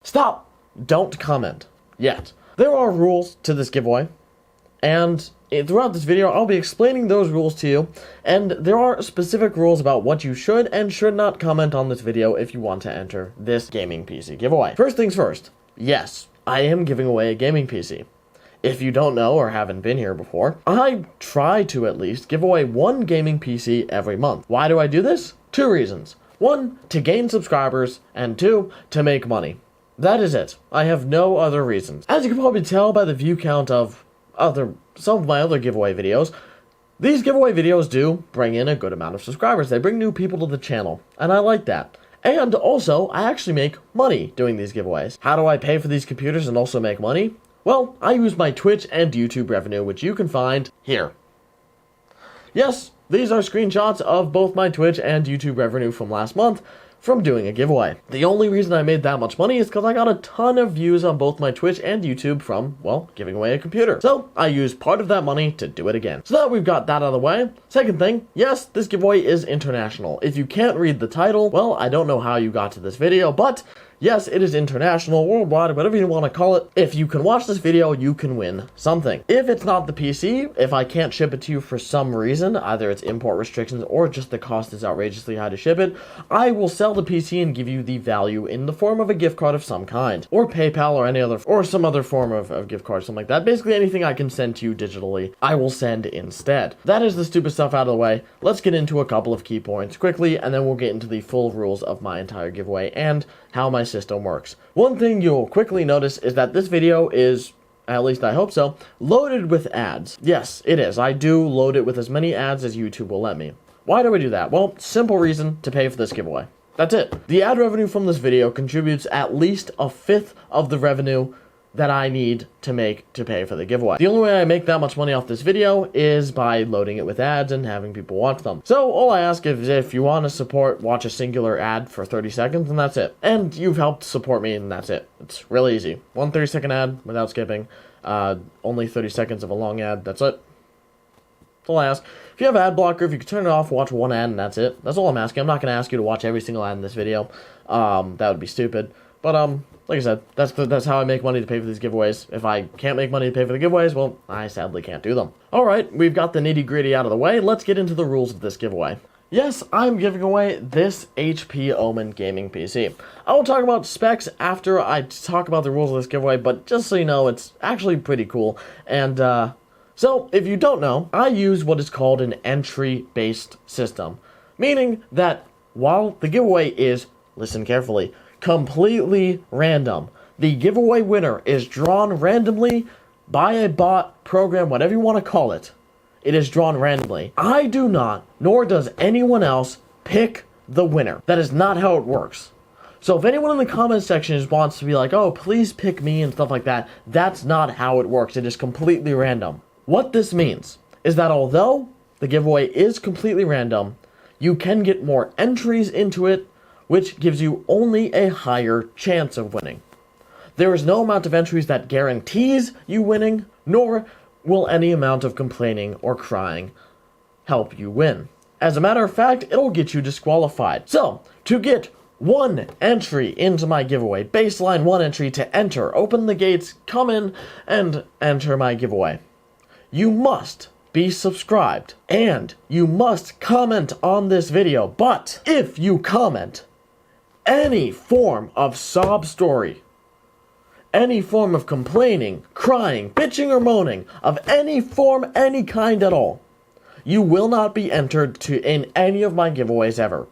Stop! Don't comment yet. There are rules to this giveaway, and throughout this video, I'll be explaining those rules to you, and there are specific rules about what you should and should not comment on this video if you want to enter this gaming PC giveaway. First things first, yes, I am giving away a gaming PC. If you don't know or haven't been here before, I try to at least give away one gaming PC every month. Why do I do this? Two reasons. One, to gain subscribers, and two, to make money. That is it. I have no other reasons. As you can probably tell by the view count of some of my other giveaway videos, these giveaway videos do bring in a good amount of subscribers. They bring new people to the channel, and I like that. And also, I actually make money doing these giveaways. How do I pay for these computers and also make money? Well, I use my Twitch and YouTube revenue, which you can find here. Yes, these are screenshots of both my Twitch and YouTube revenue from last month from doing a giveaway. The only reason I made that much money is because I got a ton of views on both my Twitch and YouTube from, well, giving away a computer. So I used part of that money to do it again. So now we've got that out of the way. Second thing, yes, this giveaway is international. If you can't read the title, well, I don't know how you got to this video, but yes, it is international, worldwide, whatever you want to call it. If you can watch this video, you can win something. If it's not the PC, if I can't ship it to you for some reason, either it's import restrictions or just the cost is outrageously high to ship it, I will sell the PC and give you the value in the form of a gift card of some kind, or PayPal or any other, or some other form of gift card, something like that. Basically anything I can send to you digitally, I will send instead. That is the stupid stuff out of the way. Let's get into a couple of key points quickly, and then we'll get into the full rules of my entire giveaway and how my system works. One thing you'll quickly notice is that this video is, at least I hope so, loaded with ads. Yes, it is. I do load it with as many ads as YouTube will let me. Why do I do that? Well, simple reason: to pay for this giveaway. That's it. The ad revenue from this video contributes at least a fifth of the revenue that I need to pay for the giveaway. The only way I make that much money off this video is by loading it with ads and having people watch them. So all I ask is if you want to watch a singular ad for 30 seconds, and that's it. And you've helped support me, and that's it. It's really easy. One 30-second ad without skipping. Only 30 seconds of a long ad, that's it. That's all I ask. If you have ad blocker, if you can turn it off, watch one ad, and that's it. That's all I'm asking. I'm not going to ask you to watch every single ad in this video. That would be stupid. But, like I said, that's how I make money to pay for these giveaways. If I can't make money to pay for the giveaways, well, I sadly can't do them. Alright, we've got the nitty-gritty out of the way. Let's get into the rules of this giveaway. Yes, I'm giving away this HP Omen gaming PC. I will talk about specs after I talk about the rules of this giveaway, but just so you know, it's actually pretty cool. And, so, if you don't know, I use what is called an entry-based system. Meaning that while the giveaway is, listen carefully, completely random, the giveaway winner is drawn randomly by a bot, program, whatever you want to call it. It is drawn randomly. I do not, nor does anyone else, pick the winner. That is not how it works. So if anyone in the comment section just wants to be like, oh, please pick me and stuff like that, that's not how it works. It is completely random. What this means is that although the giveaway is completely random, you can get more entries into it, which gives you only a higher chance of winning. There is no amount of entries that guarantees you winning, nor will any amount of complaining or crying help you win. As a matter of fact, it'll get you disqualified. So, to get one entry into my giveaway, baseline one entry to enter, open the gates, come in, and enter my giveaway, you must be subscribed, and you must comment on this video. But if you comment any form of sob story, any form of complaining, crying, bitching, or moaning, of any form, any kind at all, you will not be entered in any of my giveaways ever.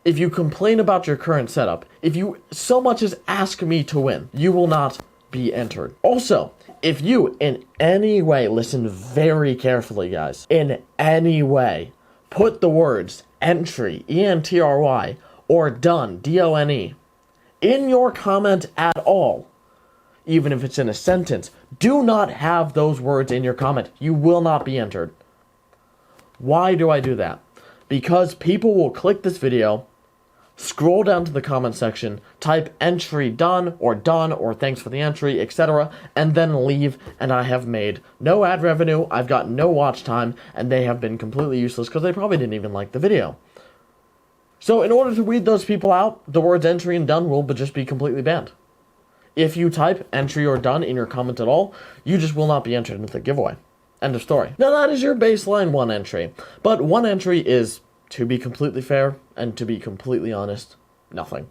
If you complain about your current setup, if you so much as ask me to win, you will not be entered. Also, if you in any way, listen very carefully guys, in any way put the words entry, E-N-T-R-Y, or done, D-O-N-E, in your comment at all, even if it's in a sentence, do not have those words in your comment. You will not be entered. Why do I do that? Because people will click this video, scroll down to the comment section, type entry done or thanks for the entry, etc., and then leave, and I have made no ad revenue, I've got no watch time, and they have been completely useless because they probably didn't even like the video. So in order to weed those people out, the words entry and done will just be completely banned. If you type entry or done in your comment at all, you just will not be entered into the giveaway. End of story. Now that is your baseline 1 entry, but 1 entry is, to be completely fair and to be completely honest, nothing.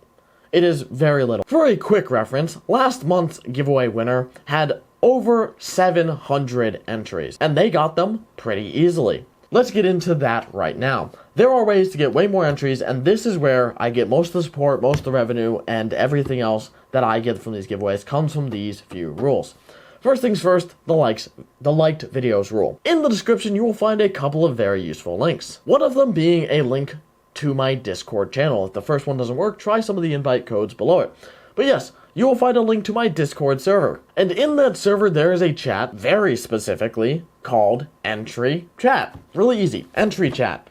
It is very little. For a quick reference, last month's giveaway winner had over 700 entries, and they got them pretty easily. Let's get into that right now. There are ways to get way more entries, and this is where I get most of the support, most of the revenue, and everything else that I get from these giveaways comes from these few rules. First things first, the liked videos rule. In the description, you will find a couple of very useful links. One of them being a link to my Discord channel. If the first one doesn't work, try some of the invite codes below it. But yes, you will find a link to my Discord server. And in that server, there is a chat, very specifically, called Entry Chat. Really easy, Entry Chat.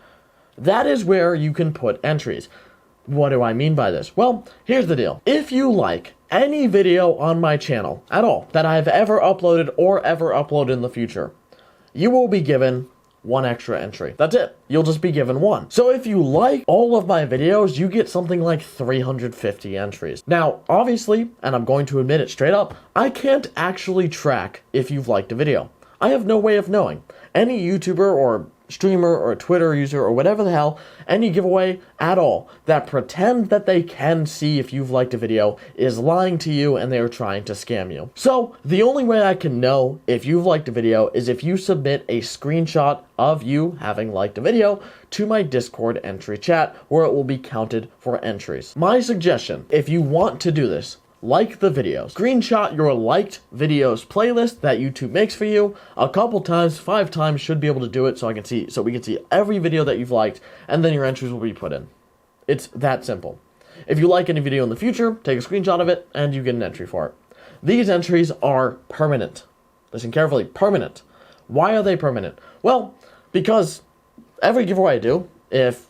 That is where you can put entries. What do I mean by this? Well, here's the deal. If you like any video on my channel at all that I've ever uploaded or ever upload in the future, you will be given 1 extra entry. That's it. You'll just be given 1. So if you like all of my videos, you get something like 350 entries. Now, obviously, and I'm going to admit it straight up, I can't actually track if you've liked a video. I have no way of knowing. Any YouTuber or streamer or Twitter user or whatever the hell, any giveaway at all that pretend that they can see if you've liked a video is lying to you and they are trying to scam you. So the only way I can know if you've liked a video is if you submit a screenshot of you having liked a video to my Discord entry chat, where it will be counted for entries. My suggestion, if you want to do this, like the videos. Screenshot your liked videos playlist that YouTube makes for you a couple times, 5 times should be able to do it so we can see every video that you've liked, and then your entries will be put in. It's that simple. If you like any video in the future, take a screenshot of it and you get an entry for it. These entries are permanent. Listen carefully, permanent. Why are they permanent? Well, because every giveaway I do, if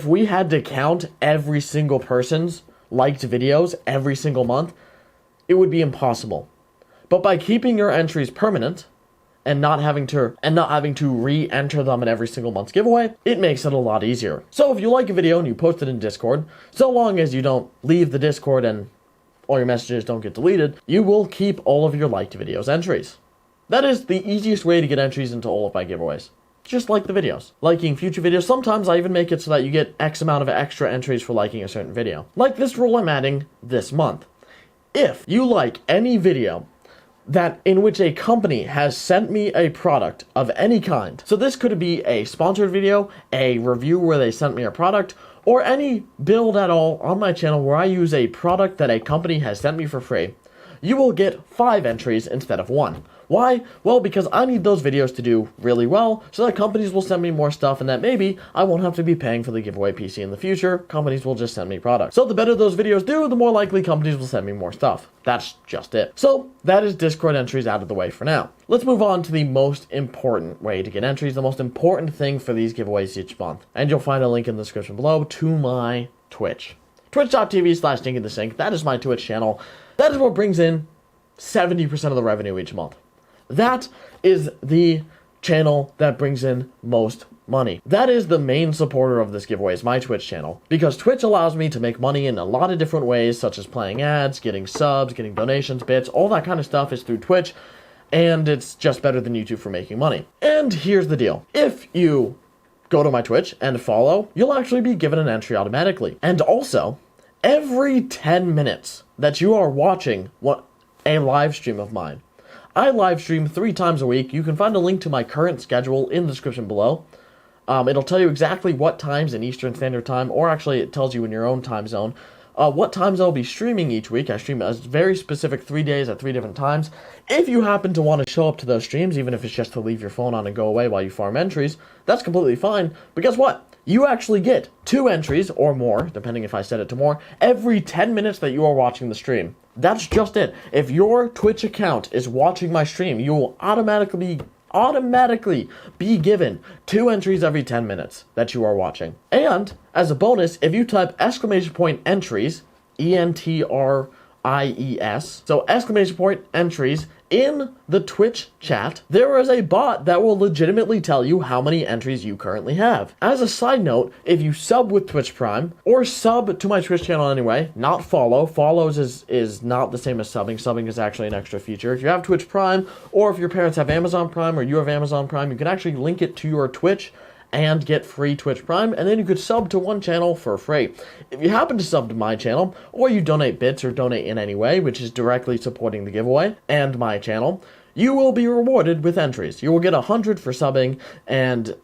we had to count every single person's liked videos every single month, it would be impossible. But by keeping your entries permanent and not having to re-enter them in every single month's giveaway, it makes it a lot easier. So if you like a video and you post it in Discord, so long as you don't leave the Discord and all your messages don't get deleted, you will keep all of your liked videos entries. That is the easiest way to get entries into all of my giveaways. Just like the videos. Liking future videos, sometimes I even make it so that you get X amount of extra entries for liking a certain video. Like this rule I'm adding this month. If you like any video that in which a company has sent me a product of any kind, so this could be a sponsored video, a review where they sent me a product, or any build at all on my channel where I use a product that a company has sent me for free, you will get 5 entries instead of 1. Why? Well, because I need those videos to do really well so that companies will send me more stuff and that maybe I won't have to be paying for the giveaway PC in the future. Companies will just send me products. So the better those videos do, the more likely companies will send me more stuff. That's just it. So that is Discord entries out of the way for now. Let's move on to the most important way to get entries, the most important thing for these giveaways each month. And you'll find a link in the description below to my Twitch. Twitch.tv/DinkyTheSink. That is my Twitch channel. That is what brings in 70% of the revenue each month. That is the channel that brings in most money. That is the main supporter of this giveaway, is my Twitch channel. Because Twitch allows me to make money in a lot of different ways, such as playing ads, getting subs, getting donations, bits, all that kind of stuff is through Twitch. And it's just better than YouTube for making money. And here's the deal. If you go to my Twitch and follow, you'll actually be given an entry automatically. And also, every 10 minutes that you are watching a live stream of mine, I live stream 3 times a week. You can find a link to my current schedule in the description below. It'll tell you exactly what times in Eastern Standard Time, or actually it tells you in your own time zone, what times I'll be streaming each week. I stream a very specific 3 days at 3 different times. If you happen to want to show up to those streams, even if it's just to leave your phone on and go away while you farm entries, that's completely fine. But guess what? You actually get 2 entries, or more, depending if I set it to more, every 10 minutes that you are watching the stream. That's just it. If your Twitch account is watching my stream, you will automatically be given 2 entries every 10 minutes that you are watching. And, as a bonus, if you type !entries, ENTRIES, IES, so exclamation point entries, in the Twitch chat, there is a bot that will legitimately tell you how many entries you currently have. As a side note, if you sub with Twitch Prime, or sub to my Twitch channel anyway, not follow, follows is not the same as subbing. Subbing is actually an extra feature. If you have Twitch Prime, or if your parents have Amazon Prime, or you have Amazon Prime, you can actually link it to your Twitch and get free Twitch Prime, and then you could sub to one channel for free. If you happen to sub to my channel, or you donate bits or donate in any way, which is directly supporting the giveaway and my channel, you will be rewarded with entries. You will get 100 for subbing, and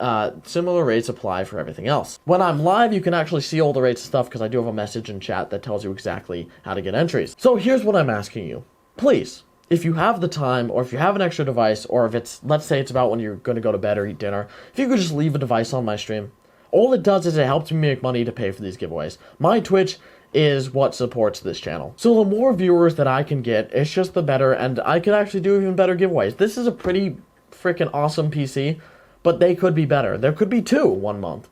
similar rates apply for everything else. When I'm live, you can actually see all the rates and stuff, because I do have a message in chat that tells you exactly how to get entries. So here's what I'm asking you. Please, if you have the time, or if you have an extra device, or if it's, let's say it's about when you're going to go to bed or eat dinner, if you could just leave a device on my stream, all it does is it helps me make money to pay for these giveaways. My Twitch is what supports this channel. So the more viewers that I can get, it's just the better, and I can actually do even better giveaways. This is a pretty freaking awesome PC, but they could be better. There could be 2 one month.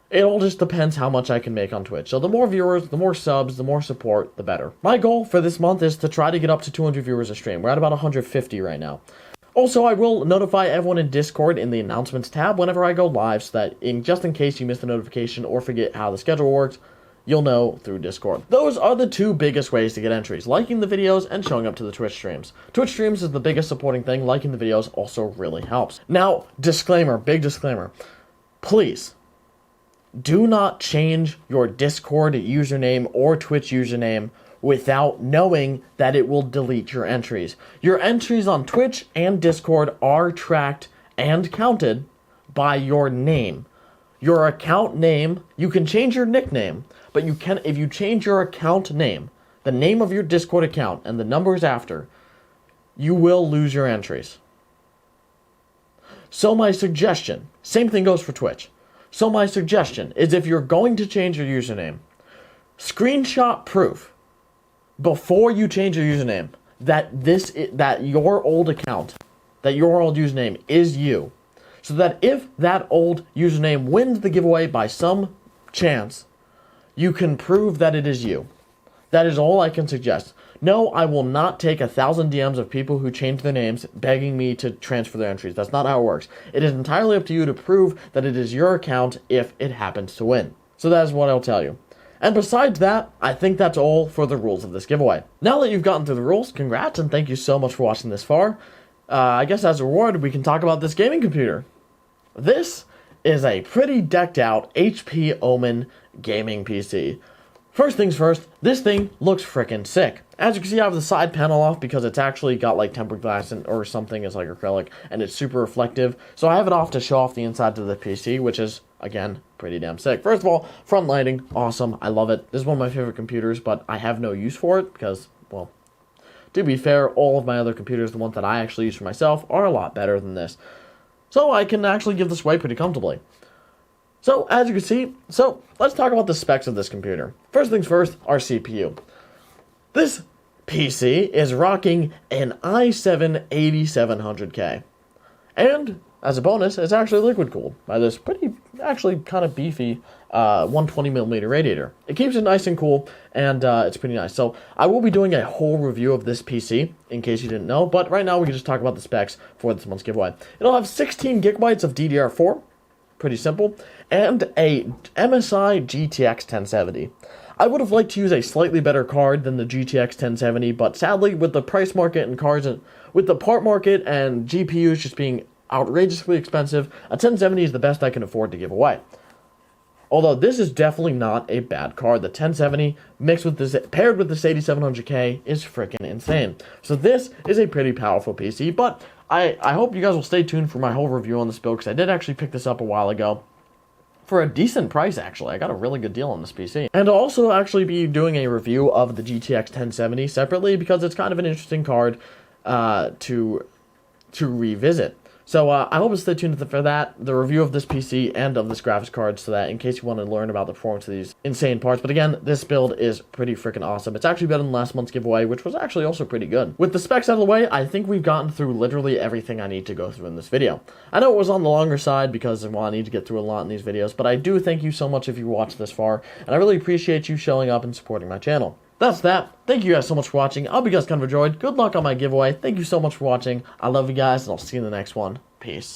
It all just depends how much I can make on Twitch. So the more viewers, the more subs, the more support, the better. My goal for this month is to try to get up to 200 viewers a stream. We're at about 150 right now. Also, I will notify everyone in Discord in the announcements tab whenever I go live, so that just in case you missed a notification or forget how the schedule works, you'll know through Discord. Those are the 2 biggest ways to get entries: liking the videos and showing up to the Twitch streams. Twitch streams is the biggest supporting thing. Liking the videos also really helps. Now, disclaimer, big disclaimer. Please, do not change your Discord username or Twitch username without knowing that it will delete your entries. Your entries on Twitch and Discord are tracked and counted by your name. Your account name, you can change your nickname, but you can, if you change your account name, the name of your Discord account and the numbers after, you will lose your entries. So my suggestion, same thing goes for Twitch. So my suggestion is, if you're going to change your username, screenshot proof before you change your username that your old account, that your old username is you, so that if that old username wins the giveaway by some chance, you can prove that it is you. That is all I can suggest. No, I will not take 1,000 DMs of people who change their names begging me to transfer their entries. That's not how it works. It is entirely up to you to prove that it is your account if it happens to win. So that is what I'll tell you. And besides that, I think that's all for the rules of this giveaway. Now that you've gotten through the rules, congrats, and thank you so much for watching this far. I guess as a reward, we can talk about this gaming computer. This is a pretty decked out HP Omen gaming PC. First things first, this thing looks frickin' sick. As you can see, I have the side panel off because it's actually got like tempered glass or something. It's like acrylic, and it's super reflective. So I have it off to show off the inside of the PC, which is, again, pretty damn sick. First of all, front lighting, awesome. I love it. This is one of my favorite computers, but I have no use for it because, well, to be fair, all of my other computers, the ones that I actually use for myself, are a lot better than this. So I can actually give this away pretty comfortably. So, as you can see, let's talk about the specs of this computer. First things first, our CPU. This PC is rocking an i7-8700K. And, as a bonus, it's actually liquid cooled by this pretty, actually kind of beefy 120mm radiator. It keeps it nice and cool, and it's pretty nice. So, I will be doing a whole review of this PC, in case you didn't know, but right now we can just talk about the specs for this month's giveaway. It'll have 16 gigabytes of DDR4, pretty simple, and a MSI GTX 1070. I would have liked to use a slightly better card than the GTX 1070, but sadly, with the price market and cards, with the part market and GPUs just being outrageously expensive, a 1070 is the best I can afford to give away. Although this is definitely not a bad card. The 1070 mixed with this, paired with this 8700K, is freaking insane. So this is a pretty powerful PC, but I hope you guys will stay tuned for my whole review on this build, because I did actually pick this up a while ago. For a decent price, actually. I got a really good deal on this PC. And I'll also actually be doing a review of the GTX 1070 separately, because it's kind of an interesting card to revisit. So I hope you stay tuned for that, the review of this PC and of this graphics card, so that in case you want to learn about the performance of these insane parts. But again, this build is pretty freaking awesome. It's actually better than last month's giveaway, which was actually also pretty good. With the specs out of the way, I think we've gotten through literally everything I need to go through in this video. I know it was on the longer side because, well, I need to get through a lot in these videos, but I do thank you so much if you watched this far, and I really appreciate you showing up and supporting my channel. that's that. Thank you guys so much for watching. I hope you guys kind of enjoyed. Good luck on my giveaway. Thank you so much for watching. I love you guys, and I'll see you in the next one. Peace.